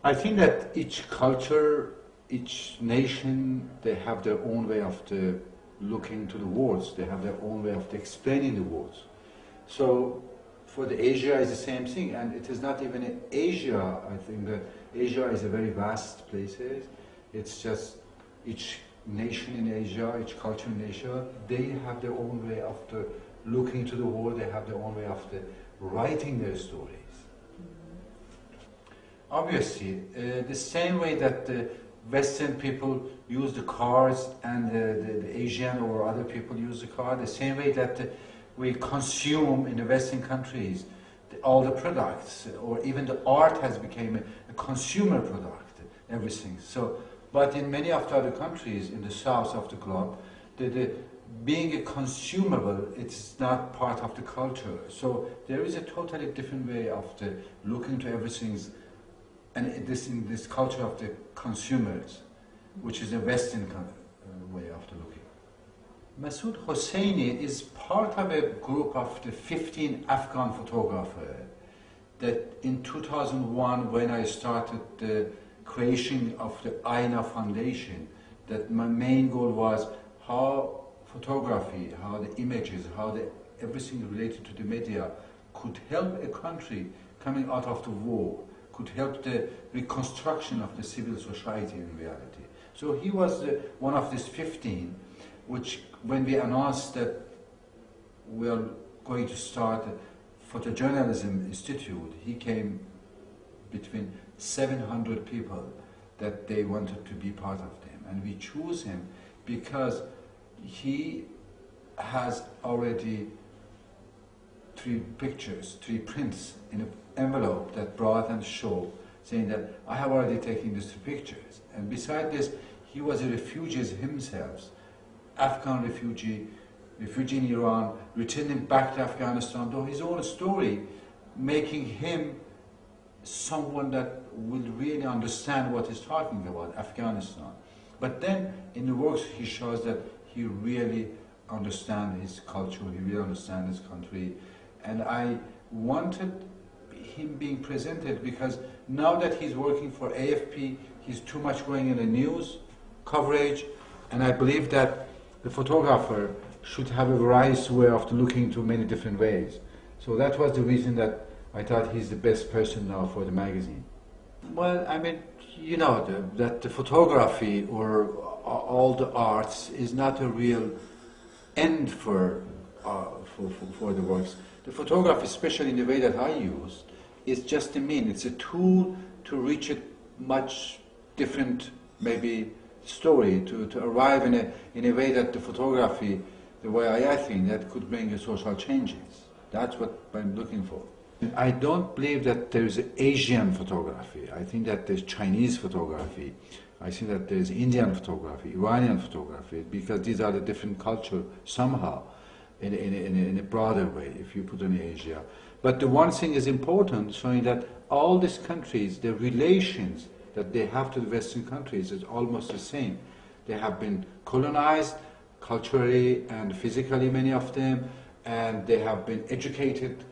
I think that each culture, each nation, they have their own way of looking to the words. They have their own way of explaining the words. So for the Asia is the same thing, and it is not even in Asia. I think that Asia is a very vast place. It's just each nation in Asia, each culture in Asia, they have their own way of looking to the world. They have their own way of writing their stories. Obviously, the same way that the Western people use the cars and the Asian or other people use the car, the same way that we consume in the Western countries all the products, or even the art has become a consumer product, everything. So, but in many of the other countries in the south of the globe, being a consumable, it's not part of the culture. So there is a totally different way of looking to everything. And in this culture of the consumers, which is a Western way of looking. Masoud Hosseini is part of a group of the 15 Afghan photographers that in 2001, when I started the creation of the Aina Foundation, that my main goal was how photography, how the images, how everything related to the media could help a country coming out of the war, could help the reconstruction of the civil society in reality. So he was one of these 15, which when we announced that we are going to start a photojournalism institute, he came between 700 people that they wanted to be part of them. And we chose him because he has already 3 pictures, 3 prints in an envelope that brought and showed, saying that I have already taken these 3 pictures. And beside this, he was a refugee himself, Afghan refugee in Iran, returning back to Afghanistan, though his own story, making him someone that will really understand what he's talking about, Afghanistan. But then in the works he shows that he really understands his culture, he really understands his country. And I wanted him being presented because now that he's working for AFP, he's too much going in the news coverage, and I believe that the photographer should have a variety way of looking to many different ways. So that was the reason that I thought he's the best person now for the magazine. Well, I mean, you know, that the photography or all the arts is not a real end for the works. The photography, especially in the way that I use, is just a mean. It's a tool to reach a much different, maybe, story, to arrive in a way that the photography, the way I think, that could bring social changes. That's what I'm looking for. I don't believe that there's Asian photography. I think that there's Chinese photography. I think that there's Indian photography, Iranian photography, because these are the different cultures somehow, in a broader way, if you put in Asia. But the one thing is important, showing that all these countries, the relations that they have to the Western countries is almost the same. They have been colonized culturally and physically, many of them, and they have been educated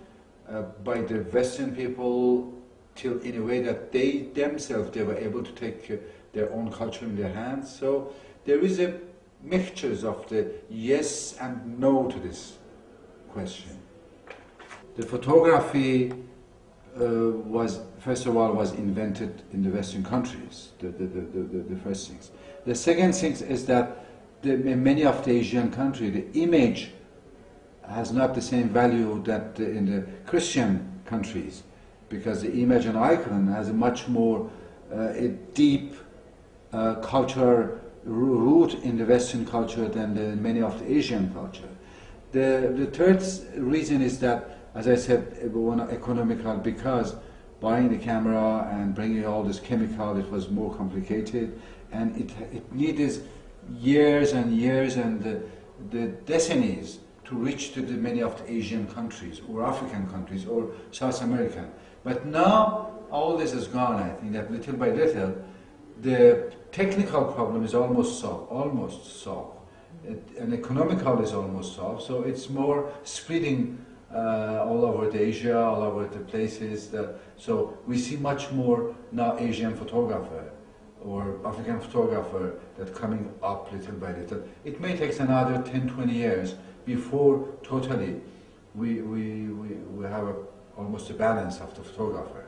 by the Western people till in a way that they themselves, they were able to take their own culture in their hands. So there is a mixtures of the yes and no to this question. The photography was, first of all, was invented in the Western countries, the first things. The second thing is that in many of the Asian countries, the image has not the same value that in the Christian countries, because the image and icon has a much more a deep cultural root in the Western culture than many of the Asian culture. The third reason is that, as I said, one economical, because buying the camera and bringing all this chemical, it was more complicated, and it needed years and years and the decades to reach to many of the Asian countries or African countries or South American. But now all this is gone. I think that little by little the technical problem is almost solved, and economical is almost solved. So it's more spreading all over the Asia, all over the places. So we see much more now Asian photographer or African photographer that coming up little by little. It may take another 10, 20 years before totally we have almost a balance of the photographer.